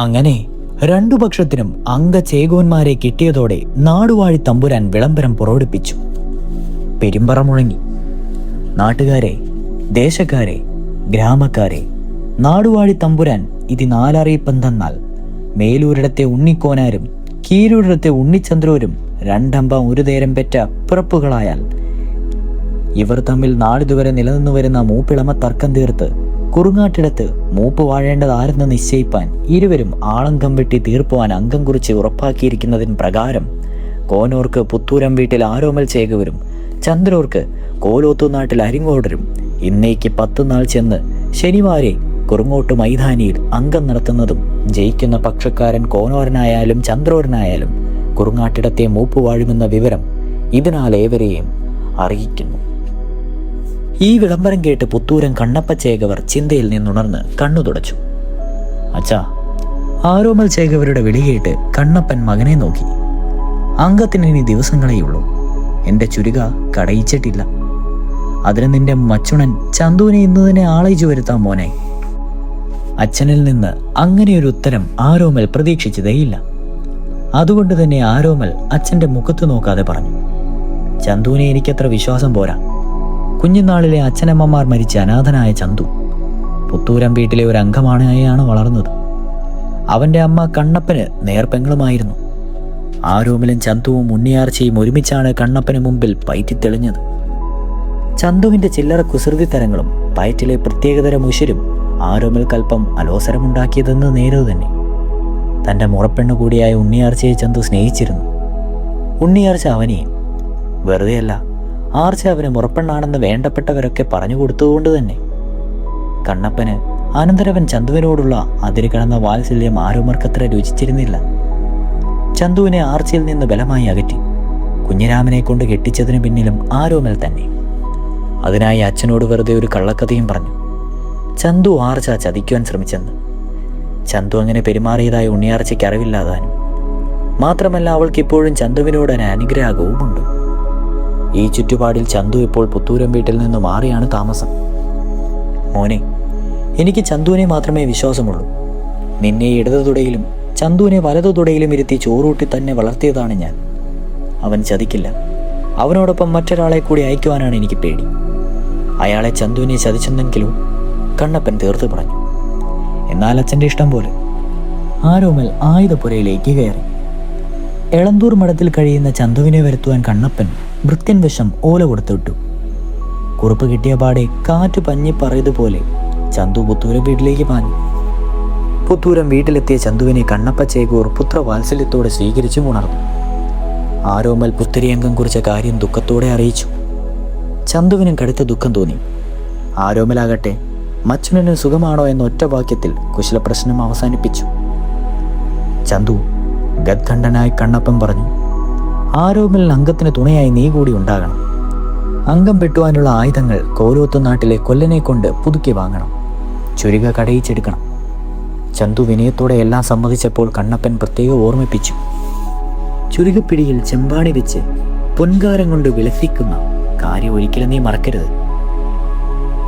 അങ്ങനെ രണ്ടു പക്ഷത്തിനും അംഗചേകോന്മാരെ കിട്ടിയതോടെ നാടുവാഴി തമ്പുരാൻ വിളംബരം പുറപ്പെടുപ്പിച്ചു. പെരുമ്പറ മുഴങ്ങി. നാട്ടുകാരെ, ദേശക്കാരെ, ഗ്രാമക്കാരെ, നാടുവാഴി തമ്പുരാൻ ഇത് നാലറിയിപ്പെന്തെന്നാൽ മേലൂരിടത്തെ ഉണ്ണിക്കോനാരും കീരൂരിടത്തെ ഉണ്ണിച്ചന്ദ്രൂരും രണ്ടമ്പം ഒരു നേരം പെറ്റ പിറപ്പുകളായാൽ ഇവർ തമ്മിൽ നാളിതുവരെ നിലനിന്നു വരുന്ന മൂപ്പിളമ തർക്കം തീർത്ത് കുറുങ്ങാട്ടിടത്ത് മൂപ്പ് വാഴേണ്ടതാരെന്ന് നിശ്ചയിപ്പാൻ ഇരുവരും ആളങ്കം വെട്ടി തീർപ്പുവാൻ അംഗം കുറിച്ച് ഉറപ്പാക്കിയിരിക്കുന്നതിന് പ്രകാരം കോനൂർക്ക് പുത്തൂരം വീട്ടിൽ ആരോമൽ ചേകവരും ചന്ദ്രൂർക്ക് കോലോത്തുനാട്ടിൽ അരിങ്ങോടരും ഇന്നേക്ക് 10 നാൾ ചെന്ന് ശനിവാരെ കുറുങ്ങോട്ട് മൈതാനിയിൽ അംഗം നടത്തുന്നതും ജയിക്കുന്ന പക്ഷക്കാരൻ കോനോരനായാലും ചന്ദ്രോരനായാലും കുറുങ്ങാട്ടിടത്തെ മൂപ്പ് വാഴുമെന്ന വിവരം ഇതിനാൽ ഏവരെയും അറിയിക്കുന്നു. ഈ വിളംബരം കേട്ട് പുത്തൂരൻ കണ്ണപ്പ ചേകവർ ചിന്തയിൽ നിന്നുണർന്ന് കണ്ണു തുടച്ചു. അച്ഛാ, ആരോമൽ ചേകവരുടെ വിളി കേട്ട് കണ്ണപ്പൻ മകനെ നോക്കി. അംഗത്തിന് ഇനി ദിവസങ്ങളേയുള്ളൂ. എൻ്റെ ചുരുക കടയിച്ചിട്ടില്ല. അതിന് നിന്റെ മച്ചുണൻ ചന്തുവിനെ ഇന്ന് തന്നെ ആളയിച്ചു വരുത്താം മോനെ. അച്ഛനിൽ നിന്ന് അങ്ങനെയൊരു ഉത്തരം ആരോമൽ പ്രതീക്ഷിച്ചതേയില്ല. അതുകൊണ്ട് തന്നെ ആരോമൽ അച്ഛൻ്റെ മുഖത്ത് നോക്കാതെ പറഞ്ഞു, ചന്തുവിനെ എനിക്കത്ര വിശ്വാസം പോരാ. കുഞ്ഞുനാളിലെ അച്ഛനമ്മമാർ മരിച്ച അനാഥനായ ചന്തു പുത്തൂരം വീട്ടിലെ ഒരു അംഗമാണായാണ് വളർന്നത്. അവൻ്റെ അമ്മ കണ്ണപ്പന് നേർപ്പെങ്ങളുമായിരുന്നു. ആരോമലും ചന്തുവും ഉണ്ണിയാർച്ചയും ഒരുമിച്ചാണ് കണ്ണപ്പന് മുമ്പിൽ പയറ്റിത്തെളിഞ്ഞത്. ചന്തുവിൻ്റെ ചില്ലറ കുസൃതിത്തരങ്ങളും പയറ്റിലെ പ്രത്യേകതരം ഉശിരും ആരോമൽ കൽപ്പം അലോസരമുണ്ടാക്കിയതെന്ന് നേരത് തന്നെ. തൻ്റെ മുറപ്പെണ്ണു കൂടിയായ ഉണ്ണിയാർച്ചയെ ചന്തു സ്നേഹിച്ചിരുന്നു. ഉണ്ണിയാർച്ച അവനെയും. വെറുതെയല്ല, ആർച്ച അവന് മുറപ്പെണ്ണാണെന്ന് വേണ്ടപ്പെട്ടവരൊക്കെ പറഞ്ഞു കൊടുത്തതുകൊണ്ട് തന്നെ. കണ്ണപ്പന് അനന്തരവൻ ചന്തുവിനോടുള്ള അതിര് കടന്ന വാത്സല്യം ആരോമർക്കത്ര രുചിച്ചിരുന്നില്ല. ചന്തുവിനെ ആർച്ചയിൽ നിന്ന് ബലമായി അകറ്റി കുഞ്ഞിരാമനെ കൊണ്ട് കെട്ടിച്ചതിന് പിന്നിലും ആരോമൽ തന്നെ. അതിനായി അച്ഛനോട് വെറുതെ ഒരു കള്ളക്കഥയും പറഞ്ഞു. ചന്തു ആർച്ച ചതിക്കുവാൻ ശ്രമിച്ചെന്ന്. ചന്തു അങ്ങനെ പെരുമാറിയതായി ഉണ്ണിയാർച്ചയ്ക്ക് അറിവില്ലാതാനും. മാത്രമല്ല, അവൾക്കിപ്പോഴും ചന്തുവിനോട് ഒരു അനുഗ്രഹവുമുണ്ട്. ഈ ചുറ്റുപാടിൽ ചന്തു ഇപ്പോൾ പുത്തൂരം വീട്ടിൽ നിന്ന് മാറിയാണ് താമസം. മോനെ, എനിക്ക് ചന്തുവിനെ മാത്രമേ വിശ്വാസമുള്ളൂ. നിന്നെ ഇടതു തുടയിലും ചന്തുവിനെ വലതു തുടയിലും ഇരുത്തി ചോറൂട്ടി തന്നെ വളർത്തിയതാണ് ഞാൻ. അവൻ ചതിക്കില്ല. അവനോടൊപ്പം മറ്റൊരാളെ കൂടി അയക്കുവാനാണ് എനിക്ക് പേടി. അയാളെ ചന്തുവിനെ ചതിച്ചെന്നെങ്കിലോ? കണ്ണപ്പൻ തീർത്തു പറഞ്ഞു. എന്നാൽ അച്ഛൻ്റെ ഇഷ്ടം പോലെ. ആരോമൽ ആയുധപ്പുരയിലേക്ക് കയറി. എളന്തൂർ മഠത്തിൽ കഴിയുന്ന ചന്തുവിനെ വരുത്തുവാൻ കണ്ണപ്പൻ ഭൃത്യൻ വശം ഓല കൊടുത്തുവിട്ടു. കുറുപ്പ് കിട്ടിയ പാടെ കാറ്റ് പഞ്ഞി പറയതുപോലെ ചന്തു പുത്തൂരം വീട്ടിലേക്ക് പാഞ്ഞു. പുത്തൂരം വീട്ടിലെത്തിയ ചന്തുവിനെ കണ്ണപ്പ ചേകൂർ പുത്രവാത്സല്യത്തോടെ സ്വീകരിച്ചു ഉണർന്നു. ആരോമൽ പുത്തരിയംഗം കുറിച്ച കാര്യം ദുഃഖത്തോടെ അറിയിച്ചു. ചന്തുവിനും കടുത്ത ദുഃഖം തോന്നി. ആരോമലാകട്ടെ മച്ചുനന് സുഖമാണോ എന്ന ഒറ്റ വാക്യത്തിൽ കുശല പ്രശ്നം അവസാനിപ്പിച്ചു. ചന്തു ഗദ്ഖണ്ഡനായി കണ്ണപ്പൻ പറഞ്ഞു, ആരോമൽ അംഗത്തിന് തുണയായി നീ കൂടി ഉണ്ടാകണം. അംഗം വെട്ടുവാനുള്ള ആയുധങ്ങൾ കോലോത്തുനാട്ടിലെ കൊല്ലനെ കൊണ്ട് പുതുക്കി വാങ്ങണം. ചുരുക കടയിച്ചെടുക്കണം. ചന്തു വിനയത്തോടെ എല്ലാം സമ്മതിച്ചപ്പോൾ കണ്ണപ്പൻ പ്രത്യേകം ഓർമ്മിപ്പിച്ചു. ചുരുകപ്പിടിയിൽ ചെമ്പാണി വെച്ച് പൊൻകാരം കൊണ്ട് വിളസിക്കുന്ന കാര്യം ഒരിക്കലും നീ മറക്കരുത്.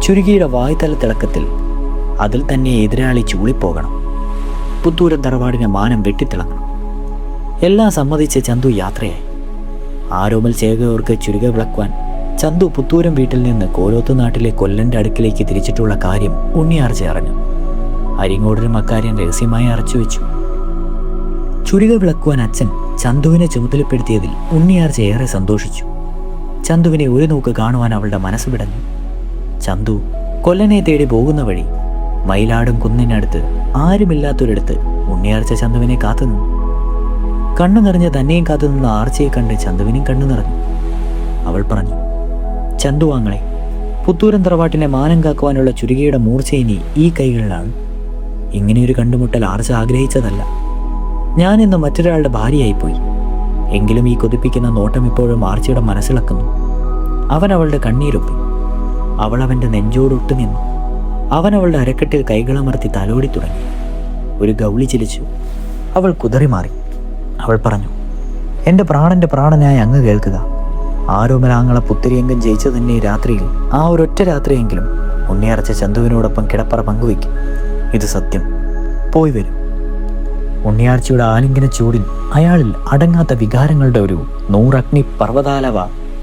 ചുരുകിയുടെ വായ്തല തിളക്കത്തിൽ അതിൽ തന്നെ എതിരാളി ചൂളിപ്പോകണം. പുത്തൂരം തറവാടിന് മാനം വെട്ടിത്തിളങ്ങണം. എല്ലാം സമ്മതിച്ച് ചന്തു യാത്രയായി. ആരോമൽ ചേകവർക്ക് ചുരുക വിളക്കുവാൻ ചന്തു പുത്തൂരം വീട്ടിൽ നിന്ന് കോലോത്ത് നാട്ടിലെ കൊല്ലൻ്റെ അടുക്കിലേക്ക് തിരിച്ചിട്ടുള്ള കാര്യം ഉണ്ണിയാർച്ച അറിഞ്ഞു. അരിങ്ങോടരും അക്കാര്യം രഹസ്യമായി അറച്ചു വെച്ചു. ചുരുക വിളക്കുവാൻ അച്ഛൻ ചന്തുവിനെ ചുമതലപ്പെടുത്തിയതിൽ ഉണ്ണിയാർച്ച ഏറെ സന്തോഷിച്ചു. ചന്തുവിനെ ഒരു നോക്ക് കാണുവാൻ അവളുടെ മനസ്സ് പിടഞ്ഞു. ചന്തു കൊല്ലനെ തേടി പോകുന്ന വഴി മയിലാടും കുന്നിനടുത്ത് ആരുമില്ലാത്തൊരിടത്ത് ഉണ്ണിയാർച്ച ചന്തുവിനെ കാത്തുനിന്നു. കണ്ണു നിറഞ്ഞ് തന്നെയും കാത്തുനിന്ന ആർച്ചയെ കണ്ട് ചന്തുവിനും കണ്ണു നിറഞ്ഞു. അവൾ പറഞ്ഞു, ചന്തു ആങ്ങളെ, പുത്തൂരം തറവാട്ടിനെ മാനം കാക്കുവാനുള്ള ചുരുകിയുടെ മൂർച്ച ഇനി ഈ കൈകളിലാണ്. ഇങ്ങനെയൊരു കണ്ടുമുട്ടൽ ആർച്ച ആഗ്രഹിച്ചതല്ല. ഞാൻ ഇന്ന് മറ്റൊരാളുടെ ഭാര്യയായിപ്പോയി. എങ്കിലും ഈ കൊതിപ്പിക്കുന്ന നോട്ടം ഇപ്പോഴും ആർച്ചയുടെ മനസ്സിളക്കുന്നു. അവൻ അവളുടെ കണ്ണീരൊപ്പി. അവൾ അവൻ്റെ നെഞ്ചോടൊട്ടു നിന്നു. അവൻ അവളുടെ അരക്കെട്ടിൽ കൈകളമർത്തി തലോടി തുടങ്ങി. ഒരു ഗൗളി ചിരിച്ചു. അവൾ കുതറി മാറി. അവൾ പറഞ്ഞു, എൻ്റെ പ്രാണൻ്റെ പ്രാണനായ അങ്ങ് കേൾക്കുക. ആരോമലാങ്ങളെ പുത്തരിയംഗം ജയിച്ചു തന്നെ രാത്രിയിൽ, ആ ഒരൊറ്റ ഉണ്ണിയാർച്ചയുടെ ആലിംഗന ചൂടിൽ അയാളിൽ അടങ്ങാത്ത വികാരങ്ങളുടെ ഒരു 100 അഗ്നി പർവ്വതാലവ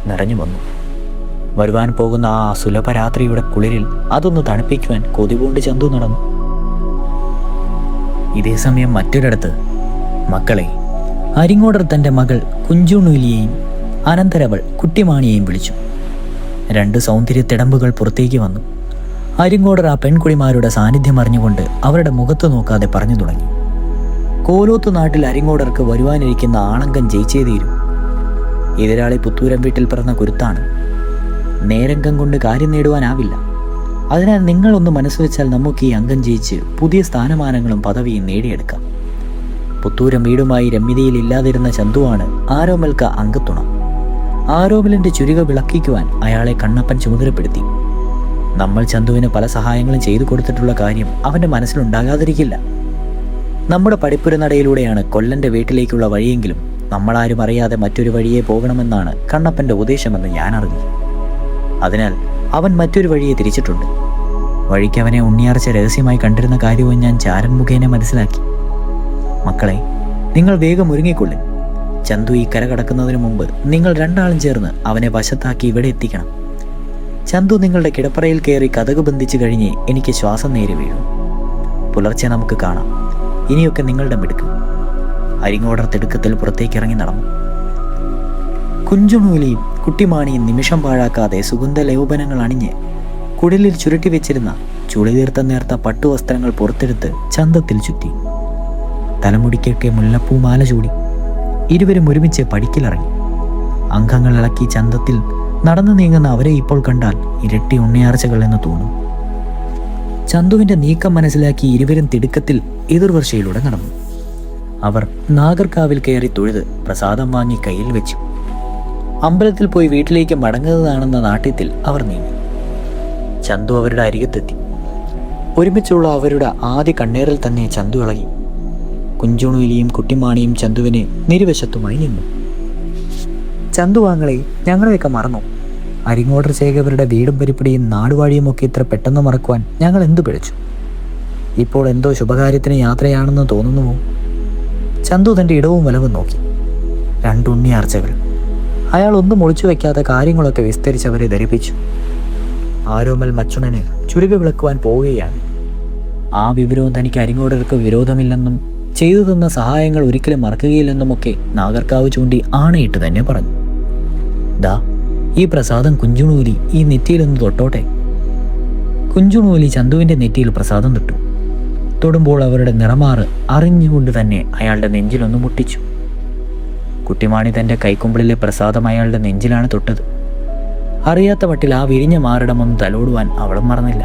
നിറഞ്ഞു വന്നു. വരുവാൻ പോകുന്ന ആ സുലഭരാത്രിയുടെ കുളിരിൽ അതൊന്ന് തണുപ്പിക്കുവാൻ കൊതിപൂണ്ട് ചന്തു നടന്നു. ഇതേ സമയം മറ്റൊരിടത്ത് മക്കളെ അരിങ്ങോടർ തൻ്റെ മകൾ കുഞ്ചുണൂലിയെയും അനന്തരവൾ കുട്ടിമാണിയെയും വിളിച്ചു. 2 സൗന്ദര്യത്തിടമ്പുകൾ പുറത്തേക്ക് വന്നു. അരിങ്ങോടർ ആ പെൺകുടിമാരുടെ സാന്നിധ്യം അറിഞ്ഞുകൊണ്ട് അവരുടെ മുഖത്ത് നോക്കാതെ പറഞ്ഞു തുടങ്ങി. കോലോത്ത് നാട്ടിൽ അരിങ്ങോടർക്ക് വരുവാനിരിക്കുന്ന ആളങ്കം ജയിച്ചേ തീരും. എതിരാളി പുത്തൂരം വീട്ടിൽ പിറന്ന കുരുത്താണ്. നേരംഗം കൊണ്ട് കാര്യം നേടുവാനാവില്ല. അതിനാൽ നിങ്ങളൊന്ന് മനസ്സ് വെച്ചാൽ നമുക്ക് ഈ അംഗം ജയിച്ച് പുതിയ സ്ഥാനമാനങ്ങളും പദവിയും നേടിയെടുക്കാം. പുത്തൂരം വീടുമായി രമ്യതയിൽ ഇല്ലാതിരുന്ന ചന്തുവാണ് ആരോമൽക്ക അംഗത്തുണ. ആരോമലിന്റെ ചുരിക വിളക്കിക്കുവാൻ അയാളെ കണ്ണപ്പൻ ചുമതലപ്പെടുത്തി. നമ്മൾ ചന്തുവിന് പല സഹായങ്ങളും ചെയ്തു കൊടുത്തിട്ടുള്ള കാര്യം അവന്റെ മനസ്സിലുണ്ടാകാതിരിക്കില്ല. നമ്മുടെ പടിപ്പുരനടയിലൂടെയാണ് കൊല്ലന്റെ വീട്ടിലേക്കുള്ള വഴിയെങ്കിലും നമ്മളാരും അറിയാതെ മറ്റൊരു വഴിയെ പോകണമെന്നാണ് കണ്ണപ്പന്റെ ഉപദേശമെന്ന് ഞാൻ അറിഞ്ഞു. അതിനാൽ അവൻ മറ്റൊരു വഴിയെ തിരിച്ചിട്ടുണ്ട്. വഴിക്ക് അവനെ ഉണ്ണിയാർച്ച രഹസ്യമായി കണ്ടിരുന്ന കാര്യവും ഞാൻ ചാരൻ മുഖേന മനസ്സിലാക്കി. മക്കളെ, നിങ്ങൾ വേഗം ഒരുങ്ങിക്കൊള്ളിൻ. ചന്തു ഈ കര കടക്കുന്നതിന് മുമ്പ് നിങ്ങൾ 2 ആളും ചേർന്ന് അവനെ വശത്താക്കി ഇവിടെ എത്തിക്കണം. ചന്തു നിങ്ങളുടെ കിടപ്പറയിൽ കയറി കതക് ബന്ധിച്ചു കഴിഞ്ഞ് എനിക്ക് ശ്വാസം നേരെ വീഴും. പുലർച്ചെ നമുക്ക് കാണാം. ഇനിയൊക്കെ നിങ്ങളുടെ മിടുക്ക്. അരിങ്ങോടർ തിടുക്കത്തിൽ പുറത്തേക്കിറങ്ങി നടന്നു. കുഞ്ചുണൂലിയും കുട്ടിമാണിയും നിമിഷം പാഴാക്കാതെ സുഗന്ധലേപനങ്ങൾ അണിഞ്ഞ് കുടിലിൽ ചുരുട്ടി വെച്ചിരുന്ന ചുളിതീർത്ത നേർത്ത പട്ടുവസ്ത്രങ്ങൾ പുറത്തെടുത്ത് ചന്തത്തിൽ ചുറ്റി. തലമുടിക്കൊക്കെ മുല്ലപ്പൂമാല ചൂടി ഇരുവരും ഒരുമിച്ച് പടിക്കിലിറങ്ങി. അംഗങ്ങൾ ഇളക്കി ചന്തത്തിൽ നടന്നു നീങ്ങുന്ന അവരെ ഇപ്പോൾ കണ്ടാൽ ഇരട്ടി ഉണ്ണിയാർച്ചകൾ എന്ന് തോന്നും. ചന്തുവിന്റെ നീക്കം മനസ്സിലാക്കി ഇരുവരും തിടുക്കത്തിൽ എതിർവർഷയിലൂടെ നടന്നു. അവർ നാഗർകാവിൽ കയറി തൊഴുത് പ്രസാദം വാങ്ങി കയ്യിൽ വെച്ചു. അമ്പലത്തിൽ പോയി വീട്ടിലേക്ക് മടങ്ങുന്നതാണെന്ന നാട്യത്തിൽ അവർ നീങ്ങി. ചന്തു അവരുടെ അരികത്തെത്തി. ഒരുമിച്ചുള്ള അവരുടെ ആദ്യ കണ്ണേറിൽ തന്നെ ചന്തു ഇളകി. കുഞ്ചുണൂലിയും കുട്ടിമാണിയും ചന്തുവിനെ നിരുവശത്തുമായി നിന്നു. ചന്തുവാങ്ങളെ, ഞങ്ങളെയൊക്കെ മറന്നു. അരിങ്ങോടർ ചേകവരുടെ വീടും പരിപ്പിടിയും നാടുവാഴിയും ഒക്കെ ഇത്ര പെട്ടെന്ന് മറക്കുവാൻ ഞങ്ങൾ എന്തു പിഴച്ചു? ഇപ്പോൾ എന്തോ ശുഭകാര്യത്തിന് യാത്രയാണെന്ന് തോന്നുന്നുവോ? ചന്തു തൻ്റെ ഇടവും വലവും നോക്കി. 2 ഉണ്ണിയാർച്ചകൾ. അയാൾ ഒന്നും ഒളിച്ചു വയ്ക്കാത്ത കാര്യങ്ങളൊക്കെ വിസ്തരിച്ചവരെ ധരിപ്പിച്ചു. ആരോമൽ മച്ചുണന് ചുരുക വിളക്കുവാൻ പോവുകയാണ്. ആ വിവരവും തനിക്ക് അരിങ്ങോടർക്ക് വിരോധമില്ലെന്നും ചെയ്തു തന്ന സഹായങ്ങൾ ഒരിക്കലും മറക്കുകയില്ലെന്നുമൊക്കെ നാഗർക്കാവ് ചൂണ്ടി ആണയിട്ട് തന്നെ പറഞ്ഞു. ദാ ഈ പ്രസാദം കുഞ്ചുണൂലി ഈ നെറ്റിയിലൊന്ന് തൊട്ടോട്ടെ. കുഞ്ചുണൂലി ചന്തുവിൻ്റെ നെറ്റിയിൽ പ്രസാദം തൊട്ടു. തൊടുമ്പോൾ അവരുടെ നിറമാറ് അറിഞ്ഞുകൊണ്ട് തന്നെ അയാളുടെ നെഞ്ചിലൊന്ന് മുട്ടിച്ചു. കുട്ടിമാണി തൻ്റെ കൈക്കുമ്പിളിലെ പ്രസാദം അയാളുടെ നെഞ്ചിലാണ് തൊട്ടത്. അറിയാത്ത മട്ടിൽ ആ വിരിഞ്ഞ മാറിടമൊന്ന് തലോടുവാൻ അവളും മറന്നില്ല.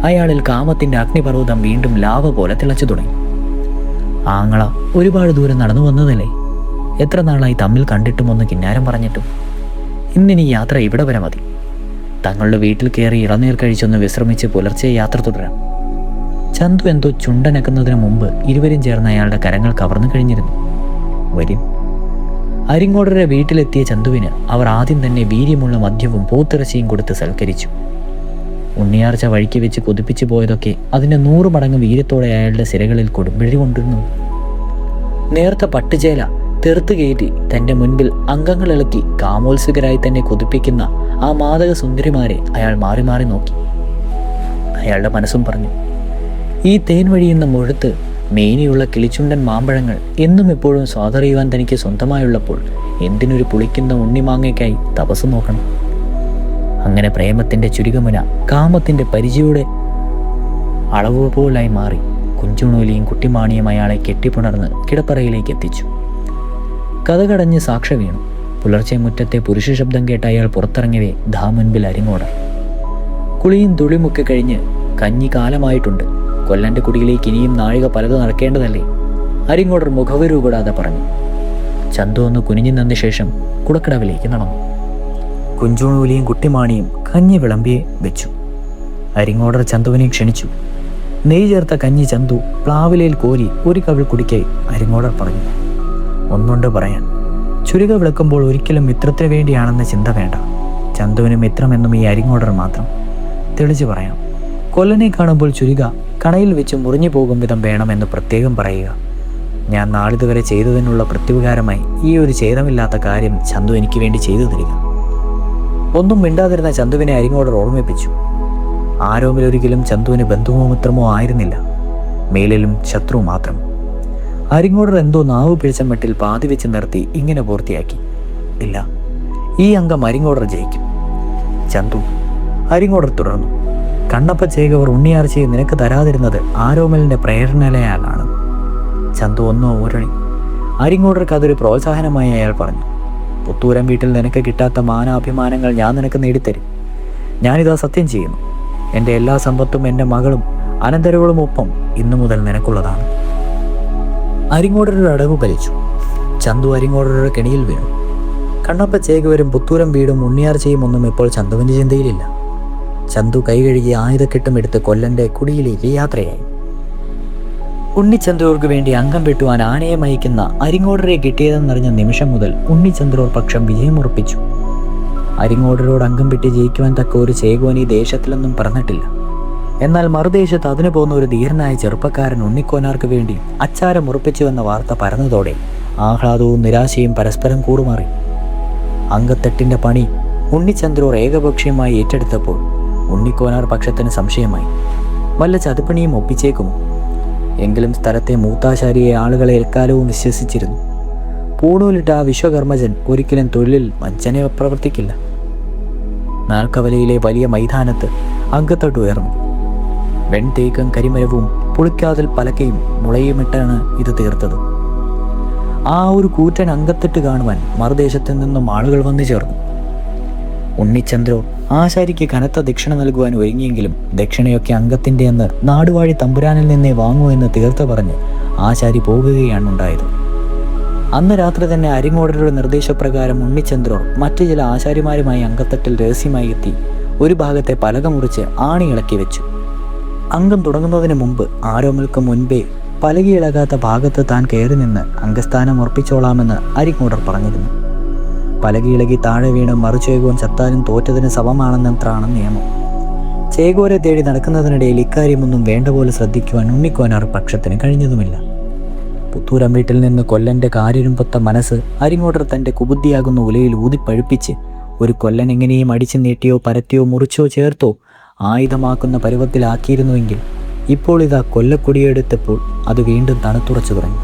അയാളിൽ കാമത്തിൻ്റെ അഗ്നിപർവ്വതം വീണ്ടും ലാവ പോലെ തിളച്ചു തുടങ്ങി. ആങ്ങള ഒരുപാട് ദൂരം നടന്നു വന്നതല്ലേ? എത്ര നാളായി തമ്മിൽ കണ്ടിട്ടും ഒന്ന് കിന്നാരം പറഞ്ഞിട്ടും. ഇന്നിനി യാത്ര ഇവിടെ വരെ മതി. തങ്ങളുടെ വീട്ടിൽ കയറി ഇളനീർ കഴിച്ചൊന്ന് വിശ്രമിച്ച് പുലർച്ചെ യാത്ര തുടരാം. ചന്തു എന്തോ ചുണ്ടനക്കുന്നതിന് മുമ്പ് ഇരുവരും ചേർന്ന് അയാളുടെ കരങ്ങൾ കവർന്നു കഴിഞ്ഞിരുന്നു. വരും. അരിങ്ങോടരുടെ വീട്ടിലെത്തിയ ചന്തുവിന് അവർ ആദ്യം തന്നെ വീര്യമുള്ള മദ്യവും പോത്തിറച്ചിയും കൊടുത്ത് സൽക്കരിച്ചു. ഉണ്ണിയാർച്ച വഴിക്ക് വെച്ച് കൊതിപ്പിച്ചു പോയതൊക്കെ അതിൻ്റെ 100 മടങ്ങ് വീര്യത്തോടെ അയാളുടെ സിരകളിൽ കൊടുമ്പിഴി കൊണ്ടിരുന്നു. നേർത്ത പട്ടുചേല തെറുത്തു കയറ്റി തൻ്റെ മുൻപിൽ അംഗങ്ങൾ ഇളക്കി കാമോത്സുകരായി തന്നെ കൊതിപ്പിക്കുന്ന ആ മാദക സുന്ദരിമാരെ അയാൾ മാറി മാറി നോക്കി. അയാളുടെ മനസ്സും പറഞ്ഞു, ഈ തേൻ വഴിയുന്ന മുഴുത്ത് മേനിയുള്ള കിളിച്ചുണ്ടൻ മാമ്പഴങ്ങൾ എന്നും എപ്പോഴും സ്വാതറിയുവാൻ തനിക്ക് സ്വന്തമായുള്ളപ്പോൾ എന്തിനൊരു പുളിക്കുന്ന ഉണ്ണിമാങ്ങയ്ക്കായി തപസ് നോക്കണം. അങ്ങനെ പ്രേമത്തിൻ്റെ ചുരുക്കമുന കാമത്തിൻ്റെ പരിചയുടെ അളവ് പോലായി മാറി. കുഞ്ചുണൂലിയും കുട്ടിമാണിയും അയാളെ കെട്ടിപ്പുണർന്ന് കിടപ്പറയിലേക്ക് എത്തിച്ചു. കഥകടഞ്ഞ് സാക്ഷ വീണു. പുലർച്ചെ മുറ്റത്തെ പുരുഷ ശബ്ദം കേട്ട് അയാൾ പുറത്തിറങ്ങിയവേ മുൻപിൽ അരിങ്ങോടർ. കുളിയും തുളിയുമൊക്കെ കഴിഞ്ഞ് കഞ്ഞി കാലമായിട്ടുണ്ട്. കൊല്ലൻ്റെ കുടിയിലേക്ക് ഇനിയും നാഴിക പലത് നടക്കേണ്ടതല്ലേ? അരിങ്ങോടർ മുഖവരു കൂടാതെ പറഞ്ഞു. ചന്തു ഒന്ന് കുനിഞ്ഞു നിന്ന ശേഷം കുടക്കടവിലേക്ക് നടന്നു. കുഞ്ചുണൂലിയും കുട്ടിമാണിയും കഞ്ഞി വിളമ്പിയെ വെച്ചു. അരിങ്ങോടർ ചന്തുവിനെ ക്ഷണിച്ചു. നെയ്യ് ചേർത്ത കഞ്ഞി ചന്തു പ്ലാവിലയിൽ കോരി ഒരു കവിൾ കുടിക്കായി അരിങ്ങോടർ പറഞ്ഞു. ഒന്നുണ്ട് പറയാൻ. ചുരുക വിളക്കുമ്പോൾ ഒരിക്കലും മിത്രത്തിന് വേണ്ടിയാണെന്ന ചിന്ത വേണ്ട. ചന്തുവിന് മിത്രമെന്നും ഈ അരിങ്ങോടർ മാത്രം. തെളിച്ചു പറയാം, കൊല്ലനെ കാണുമ്പോൾ ചുരുക കണയിൽ വെച്ച് മുറിഞ്ഞു പോകും വിധം വേണമെന്ന് പ്രത്യേകം പറയുക. ഞാൻ നാളിതുവരെ ചെയ്തതിനുള്ള പ്രത്യുപകാരമായി ഈ ഒരു ഛേദമില്ലാത്ത കാര്യം ചന്തു എനിക്ക് വേണ്ടി ചെയ്തു തരിക. ഒന്നും മിണ്ടാതിരുന്ന ചന്തുവിനെ അരിങ്ങോടർ ഓർമ്മിപ്പിച്ചു. ആരോമിലൊരിക്കലും ചന്തുവിന് ബന്ധുവോ മിത്രമോ ആയിരുന്നില്ല, മേലിലും ശത്രു മാത്രം. അരിങ്ങോടർ എന്തോ നാവ് പിഴച്ച മട്ടിൽ പാതി വെച്ച് നിർത്തി ഇങ്ങനെ പൂർത്തിയാക്കി. ഇല്ല, ഈ അംഗം അരിങ്ങോടർ ജയിക്കും. ചന്തു, അരിങ്ങോടർ തുടർന്നു. കണ്ണപ്പ ചേകവർ ഉണ്ണിയാർച്ചയെ നിനക്ക് തരാതിരുന്നത് ആരോമലിന്റെ പ്രേരണയാലാണ്. ചന്തു ഒന്നോ ഊരണി. അരിങ്ങോടർക്ക് അതൊരു പ്രോത്സാഹനമായി അയാൾ പറഞ്ഞു. പുത്തൂരം വീട്ടിൽ നിനക്ക് കിട്ടാത്ത മാനാഭിമാനങ്ങൾ ഞാൻ നിനക്ക് നേടിത്തരും. ഞാനിതാ സത്യം ചെയ്യുന്നു. എൻ്റെ എല്ലാ സമ്പത്തും എൻ്റെ മകളും അനന്തരങ്ങളും ഒപ്പം ഇന്നു മുതൽ നിനക്കുള്ളതാണ്. അരിങ്ങോടരുടെ അടവ് വലിച്ചു. ചന്തു അരിങ്ങോടരുടെ കെണിയിൽ വീണു. കണ്ണപ്പ ചേകവരും പുത്തൂരം വീടും ഉണ്ണിയാർച്ചയും ഒന്നും ഇപ്പോൾ ചന്തുവിൻ്റെ ചിന്തയിലില്ല. ചന്തു കൈ കഴുകി ആയുധക്കെട്ടും എടുത്ത് കൊല്ലന്റെ കുടിയിലേക്ക് യാത്രയായി. ഉണ്ണിച്ചന്ദ്രൂർക്ക് വേണ്ടി അംഗം വെട്ടുവാൻ ആനയെ മയക്കുന്ന അരിങ്ങോടരെ കിട്ടിയതെന്നറിഞ്ഞ നിമിഷം മുതൽ ഉണ്ണിച്ചന്ദ്രൂർ പക്ഷം വിജയമുറപ്പിച്ചു. അരിങ്ങോടരോട് അംഗം വെട്ടി ജയിക്കുവാൻ തക്ക ഒരു ചേകോൻ ഈ ദേശത്തിലൊന്നും പറഞ്ഞിട്ടില്ല. എന്നാൽ മറുദേശത്ത് അതിനു പോകുന്ന ഒരു ധീരനായ ചെറുപ്പക്കാരൻ ഉണ്ണിക്കോനാർക്ക് വേണ്ടി അച്ചാരം ഉറപ്പിച്ചുവെന്ന വാർത്ത പരന്നതോടെ ആഹ്ലാദവും നിരാശയും പരസ്പരം കൂറുമാറി. അങ്കത്തെട്ടിന്റെ പണി ഉണ്ണിച്ചന്ദ്രൂർ ഏകപക്ഷീയമായി ഏറ്റെടുത്തപ്പോൾ ഉണ്ണിക്കോനാർ പക്ഷത്തിന് സംശയമായി. വല്ല ചതുപ്പണിയും ഒപ്പിച്ചേക്കുമോ? എങ്കിലും സ്ഥലത്തെ മൂത്താശാരിയെ ആളുകളെ എക്കാലവും വിശ്വസിച്ചിരുന്നു. പൂണൂലിട്ട ആ വിശ്വകർമ്മജൻ ഒരിക്കലും തൊഴിലിൽ വഞ്ചന പ്രവർത്തിക്കില്ല. നാൽക്കവലയിലെ വലിയ മൈതാനത്ത് അങ്കത്തട്ട് ഉയർന്നു. വെൺതേക്കും കരിമരവും പുളിക്കാതിൽ പലകയും മുളയുമിട്ടാണ് ഇത് തീർത്തത്. ആ ഒരു കൂറ്റൻ അങ്കത്തെട്ട് കാണുവാൻ മറുദേശത്തു നിന്നും ആളുകൾ വന്നു ചേർന്നു. ഉണ്ണിച്ചന്ദ്രോ ആശാരിക്ക് കനത്ത ദക്ഷിണ നൽകുവാൻ ഒരുങ്ങിയെങ്കിലും ദക്ഷിണയൊക്കെ അംഗത്തിൻ്റെ എന്ന് നാടുവാഴി തമ്പുരാനിൽ നിന്നേ വാങ്ങൂ എന്ന് തീർത്ത് പറഞ്ഞ് ആശാരി പോകുകയാണ് ഉണ്ടായത്. അന്ന് രാത്രി തന്നെ അരിങ്ങോടരുടെ നിർദ്ദേശപ്രകാരം ഉണ്ണിച്ചന്ദ്രോ മറ്റു ചില ആശാരിമാരുമായി അങ്കത്തട്ടിൽ രഹസ്യമായി എത്തി ഒരു ഭാഗത്തെ പലക മുറിച്ച് ആണി ഇളക്കി വെച്ചു. അംഗം തുടങ്ങുന്നതിന് മുമ്പ് ആരോമൽക്ക് മുൻപേ പലകയിളകാത്ത ഭാഗത്ത് താൻ കയറി നിന്ന് അംഗസ്ഥാനം ഉറപ്പിച്ചോളാമെന്ന് അരിങ്ങോടർ പറഞ്ഞിരുന്നു. പലകയിളകി താഴെ വീണ് മറുചേകോൻ ചത്താലും തോറ്റതിന് സമമാണെന്നത്രാണ് നിയമം. ചേകോരെ തേടി നടക്കുന്നതിനിടയിൽ ഇക്കാര്യമൊന്നും വേണ്ട പോലെ ശ്രദ്ധിക്കുവാൻ ഉണ്ണിക്കോനാർ പക്ഷത്തിന് കഴിഞ്ഞതുമില്ല. പുത്തൂരം വീട്ടിൽ നിന്ന് കൊല്ലന്റെ കാര്യരുമ്പത്ത മനസ്സ് അരിങ്ങോടർ തൻ്റെ കുബുദ്ധിയാകുന്ന ഉലയിൽ ഊതിപ്പഴുപ്പിച്ച് ഒരു കൊല്ലൻ എങ്ങനെയും അടിച്ചു നീട്ടിയോ പരത്തിയോ മുറിച്ചോ ചേർത്തോ ആയുധമാക്കുന്ന പരുവത്തിലാക്കിയിരുന്നുവെങ്കിൽ ഇപ്പോൾ ഇതാ കൊല്ലക്കൊടിയെടുത്തപ്പോൾ അത് വീണ്ടും തണുത്തുറച്ചു തുടങ്ങി.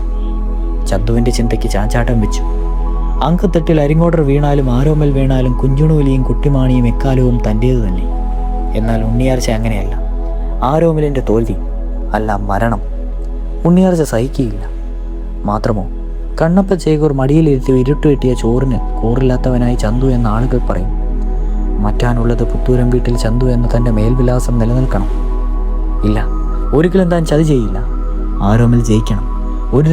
ചന്തുവിൻ്റെ ചിന്തയ്ക്ക് ചാഞ്ചാട്ടം വെച്ചു. അങ്കത്തട്ടിൽ അരിങ്ങോടർ വീണാലും ആരോമൽ വീണാലും കുഞ്ചുണൂലിയും കുട്ടിമാണിയും എക്കാലവും തൻ്റേത് തന്നെ. എന്നാൽ ഉണ്ണിയാർച്ച അങ്ങനെയല്ല. ആരോമലിൻ്റെ തോൽവി അല്ല, മരണം ഉണ്ണിയാർച്ച സഹിക്കുകയില്ല. മാത്രമോ കണ്ണപ്പ ചേകൂർ മടിയിലിരുത്തി ഇരുട്ടുവെട്ടിയ ചോറിന് കൂറില്ലാത്തവനായി ചന്തു എന്ന ആളുകൾ പറയും. മറ്റാനുള്ളത് പുത്തൂരം വീട്ടിൽ ചന്തു എന്ന തൻ്റെ മേൽവിലാസം നിലനിൽക്കണം. ഇല്ല, ഒരിക്കലും താൻ ചതി ചെയ്യില്ല. ആരോമൽ ജയിക്കണം. ഒരു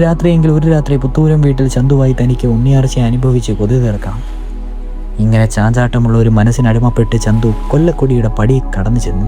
രാത്രി പുത്തൂരം വീട്ടിൽ ചന്തുവായി തനിക്ക് ഉണ്ണിയാർച്ചയെ അനുഭവിച്ച് കൊതി തീർക്കണം. ഇങ്ങനെ ചാഞ്ചാട്ടമുള്ള ഒരു മനസ്സിനടിമപ്പെട്ട് ചന്തു കൊല്ലക്കൊടിയുടെ പടി കടന്നു ചെന്നു.